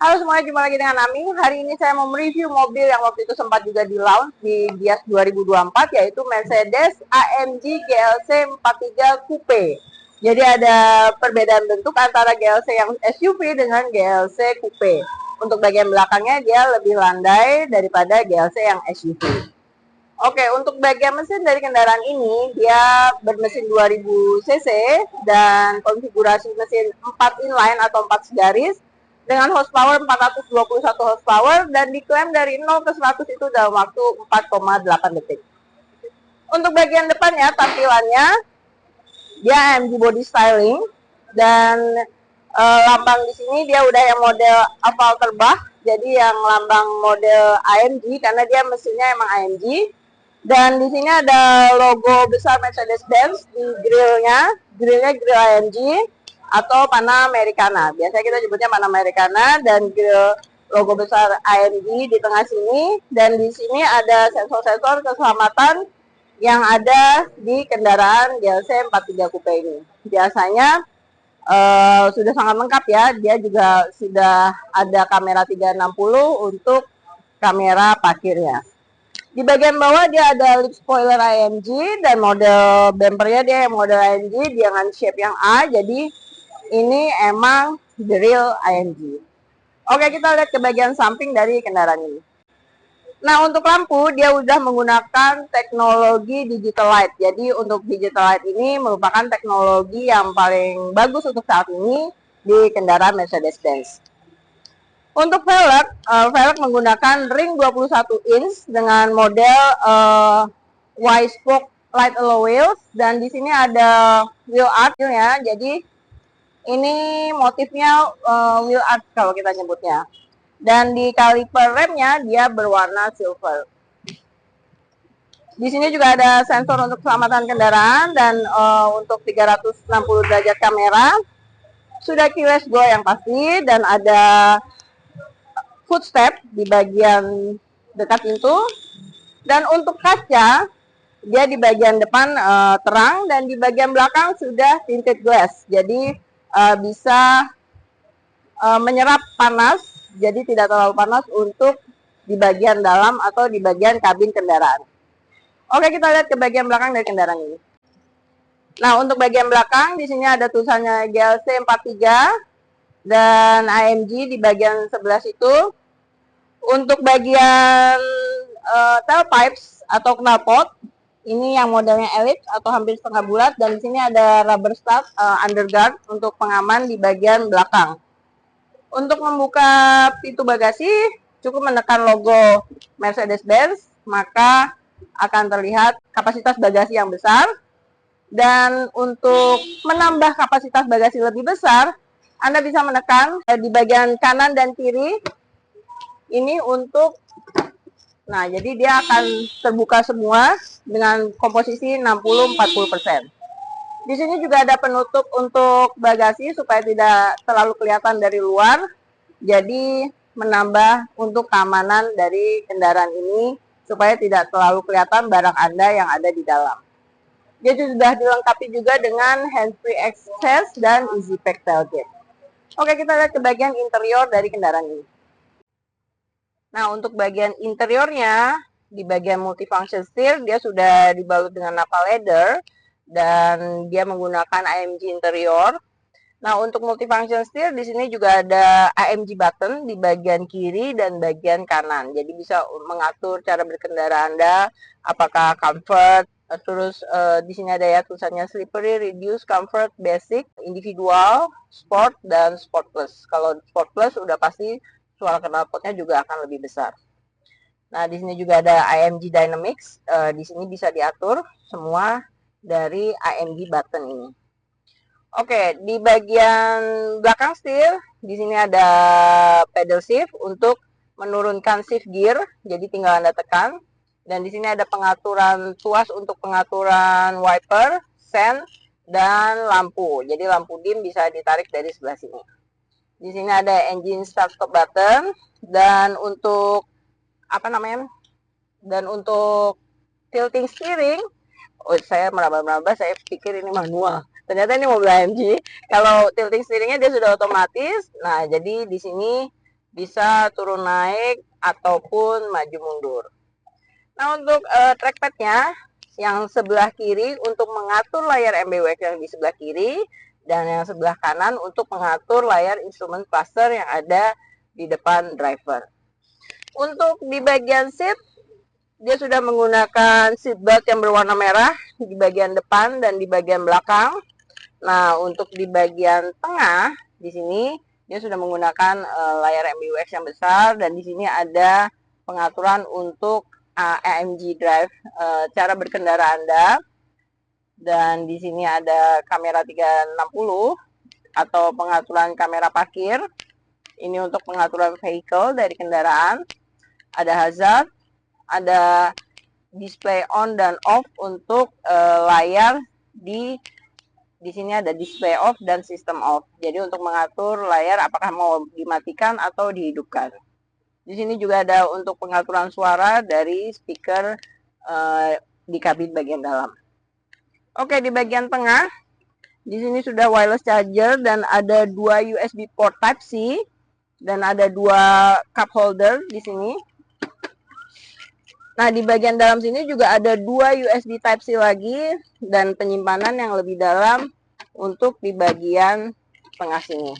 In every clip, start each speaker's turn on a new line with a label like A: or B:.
A: Halo semuanya, jumpa lagi dengan Ami. Hari ini saya mau mereview mobil yang waktu itu sempat juga di launch di Gias 2024, yaitu Mercedes AMG GLC 43 Coupe. Jadi ada perbedaan bentuk antara GLC yang SUV dengan GLC Coupe. Untuk bagian belakangnya dia lebih landai daripada GLC yang SUV. Oke, untuk bagian mesin dari kendaraan ini, dia bermesin 2000 cc dan konfigurasi mesin 4 inline atau 4 segaris dengan horsepower 421 horsepower dan diklaim dari 0 ke 100 itu dalam waktu 4,8 detik. Untuk bagian depannya, tampilannya dia AMG body styling dan lambang di sini dia udah yang model oval terbah, jadi yang lambang model AMG karena dia mesinnya emang AMG. Dan di sini ada logo besar Mercedes-Benz di grillnya grill AMG atau Panamericana. Biasanya kita sebutnya Panamericana, dan grill logo besar AMG di tengah sini. Dan di sini ada sensor-sensor keselamatan yang ada di kendaraan GLC 43 Coupe ini. Biasanya sudah sangat lengkap ya. Dia juga sudah ada kamera 360 untuk kamera parkirnya. Di bagian bawah dia ada lip spoiler AMG dan model bumpernya dia yang model AMG dengan shape yang A, jadi ini emang the real AMG. Oke, kita lihat ke bagian samping dari kendaraan ini. Nah, untuk lampu dia udah menggunakan teknologi digital light. Jadi untuk digital light ini merupakan teknologi yang paling bagus untuk saat ini di kendaraan Mercedes-Benz. Untuk velg menggunakan ring 21 inch dengan model Y-spoke light alloy wheels, dan di sini ada wheel art ya. Jadi ini motifnya wheel art kalau kita nyebutnya. Dan di kaliper remnya dia berwarna silver. Di sini juga ada sensor untuk keselamatan kendaraan dan untuk 360 derajat kamera. Sudah keyless go yang pasti, dan ada footstep di bagian dekat pintu. Dan untuk kaca dia di bagian depan terang, dan di bagian belakang sudah tinted glass. Jadi bisa menyerap panas, jadi tidak terlalu panas untuk di bagian dalam atau di bagian kabin kendaraan. Oke, kita lihat ke bagian belakang dari kendaraan ini. Nah, untuk bagian belakang di sini ada tulisannya GLC 43 dan AMG di bagian sebelah situ. Untuk bagian tailpipes atau knalpot, ini yang modelnya ellipse atau hampir setengah bulat, dan di sini ada rubber stud underguard untuk pengaman di bagian belakang. Untuk membuka pintu bagasi, cukup menekan logo Mercedes-Benz, maka akan terlihat kapasitas bagasi yang besar. Dan untuk menambah kapasitas bagasi lebih besar, Anda bisa menekan di bagian kanan dan kiri ini untuk, nah jadi dia akan terbuka semua dengan komposisi 60-40%. Di sini juga ada penutup untuk bagasi supaya tidak terlalu kelihatan dari luar, jadi menambah untuk keamanan dari kendaraan ini supaya tidak terlalu kelihatan barang Anda yang ada di dalam. Dia sudah dilengkapi juga dengan hands-free access dan easy pack tailgate. Oke, kita lihat ke bagian interior dari kendaraan ini. Nah, untuk bagian interiornya, di bagian multifunction steer, dia sudah dibalut dengan nappa leather, dan dia menggunakan AMG interior. Nah, untuk multifunction steer, di sini juga ada AMG button di bagian kiri dan bagian kanan. Jadi bisa mengatur cara berkendara Anda, apakah comfort, terus di sini ada ya tulisannya slippery, reduce, comfort, basic, individual, sport, dan sport plus. Kalau sport plus udah pasti suara knalpotnya juga akan lebih besar. Nah, di sini juga ada AMG Dynamics. Di sini bisa diatur semua dari AMG button ini. Oke, di bagian belakang setir, di sini ada pedal shift untuk menurunkan shift gear. Jadi tinggal Anda tekan. Dan di sini ada pengaturan tuas untuk pengaturan wiper, sen, dan lampu. Jadi lampu dim bisa ditarik dari sebelah sini. Di sini ada engine start stop button, dan untuk dan untuk tilting steering, saya meraba-raba, saya pikir ini manual. Ternyata ini mobil AMG. Kalau tilting steeringnya dia sudah otomatis. Nah, jadi di sini bisa turun naik ataupun maju mundur. Nah, untuk trackpadnya yang sebelah kiri untuk mengatur layar MBUX yang di sebelah kiri, dan yang sebelah kanan untuk mengatur layar instrumen cluster yang ada di depan driver. Untuk di bagian seat, dia sudah menggunakan seatbelt yang berwarna merah di bagian depan dan di bagian belakang. Nah, untuk di bagian tengah di sini dia sudah menggunakan layar MBUX yang besar, dan di sini ada pengaturan untuk AMG Drive, cara berkendara Anda. Dan di sini ada kamera 360 atau pengaturan kamera parkir. Ini untuk pengaturan vehicle dari kendaraan. Ada hazard, ada display on dan off untuk layar di sini ada display off dan system off. Jadi untuk mengatur layar apakah mau dimatikan atau dihidupkan. Di sini juga ada untuk pengaturan suara dari speaker di kabin bagian dalam. Oke, di bagian tengah di sini sudah wireless charger dan ada 2 USB port Type C dan ada 2 cup holder di sini. Nah, di bagian dalam sini juga ada 2 USB Type C lagi dan penyimpanan yang lebih dalam untuk di bagian tengah sini.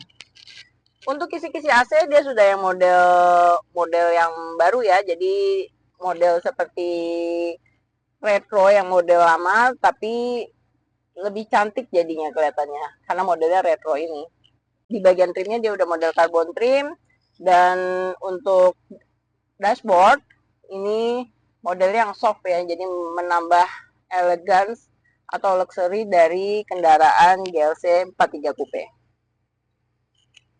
A: Untuk kisi-kisi AC dia sudah yang model yang baru ya, jadi model seperti retro yang model lama, tapi lebih cantik jadinya kelihatannya karena modelnya retro ini. Di bagian trimnya dia udah model carbon trim, dan untuk dashboard ini modelnya yang soft ya, jadi menambah elegance atau luxury dari kendaraan GLC 43 Coupe.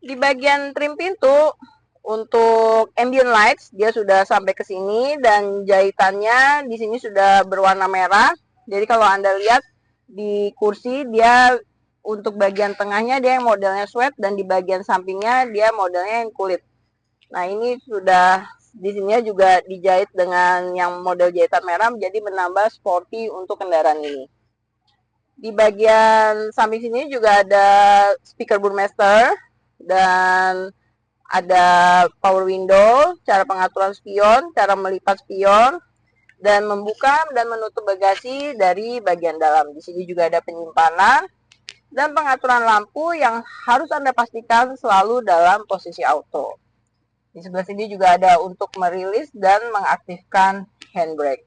A: Di bagian trim pintu untuk ambient lights dia sudah sampai ke sini, dan jahitannya di sini sudah berwarna merah. Jadi kalau Anda lihat di kursi dia untuk bagian tengahnya dia yang modelnya sweat, dan di bagian sampingnya dia modelnya yang kulit. Nah, ini sudah di sini juga dijahit dengan yang model jahitan merah, jadi menambah sporty untuk kendaraan ini. Di bagian samping sini juga ada speaker Burmester dan ada power window, cara pengaturan spion, cara melipat spion, dan membuka dan menutup bagasi dari bagian dalam. Di sini juga ada penyimpanan dan pengaturan lampu yang harus Anda pastikan selalu dalam posisi auto. Di sebelah sini juga ada untuk merilis dan mengaktifkan handbrake.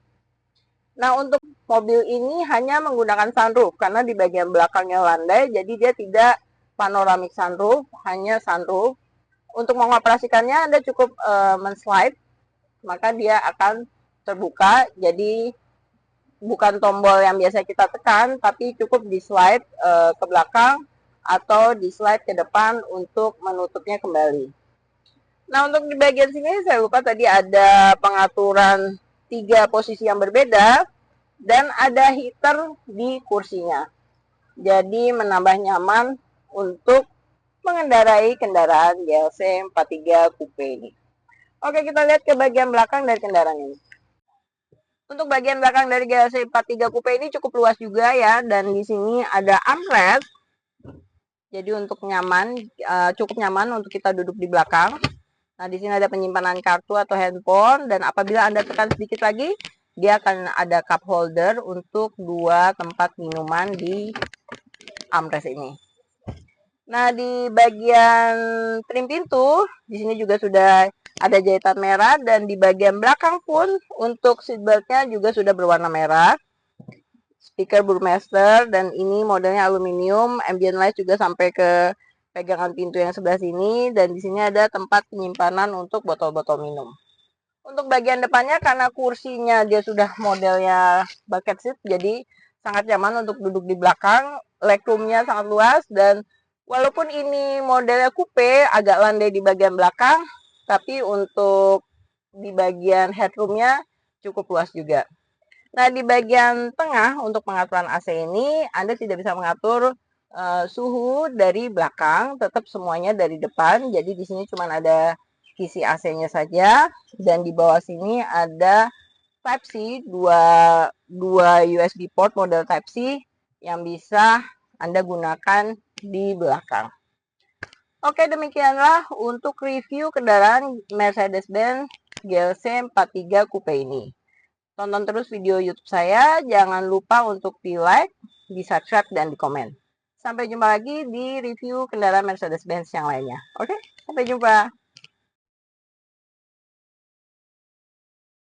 A: Nah, untuk mobil ini hanya menggunakan sunroof karena di bagian belakangnya landai, jadi dia tidak panoramic sunroof, hanya sunroof. Untuk mengoperasikannya Anda cukup men-slide, maka dia akan terbuka. Jadi bukan tombol yang biasa kita tekan, tapi cukup di slide ke belakang atau di slide ke depan untuk menutupnya kembali. Nah, untuk di bagian sini saya lupa tadi ada pengaturan 3 posisi yang berbeda dan ada heater di kursinya. Jadi menambah nyaman untuk mengendarai kendaraan GLC 43 Coupe ini. Oke, kita lihat ke bagian belakang dari kendaraan ini. Untuk bagian belakang dari GLC 43 Coupe ini cukup luas juga ya, dan di sini ada armrest. Jadi untuk nyaman, cukup nyaman untuk kita duduk di belakang. Nah, di sini ada penyimpanan kartu atau handphone, dan apabila Anda tekan sedikit lagi, dia akan ada cup holder untuk 2 tempat minuman di armrest ini. Nah, di bagian trim pintu, di sini juga sudah ada jahitan merah, dan di bagian belakang pun untuk seatbeltnya juga sudah berwarna merah. Speaker Burmester, dan ini modelnya aluminium. Ambient light juga sampai ke pegangan pintu yang sebelah sini, dan di sini ada tempat penyimpanan untuk botol-botol minum. Untuk bagian depannya karena kursinya dia sudah modelnya bucket seat, jadi sangat nyaman untuk duduk di belakang. Legroomnya sangat luas, dan walaupun ini modelnya coupe agak landai di bagian belakang, tapi untuk di bagian headroomnya cukup luas juga. Nah, di bagian tengah untuk pengaturan AC ini Anda tidak bisa mengatur suhu dari belakang, tetap semuanya dari depan. Jadi di sini cuma ada kisi AC-nya saja, dan di bawah sini ada Type C, dua USB port model Type C yang bisa Anda gunakan di belakang. Oke, demikianlah untuk review kendaraan Mercedes-Benz GLC 43 Coupe ini. Tonton terus video YouTube saya, jangan lupa untuk di like, di subscribe, dan di komen. Sampai jumpa lagi di review kendaraan Mercedes-Benz yang lainnya. Oke, sampai jumpa.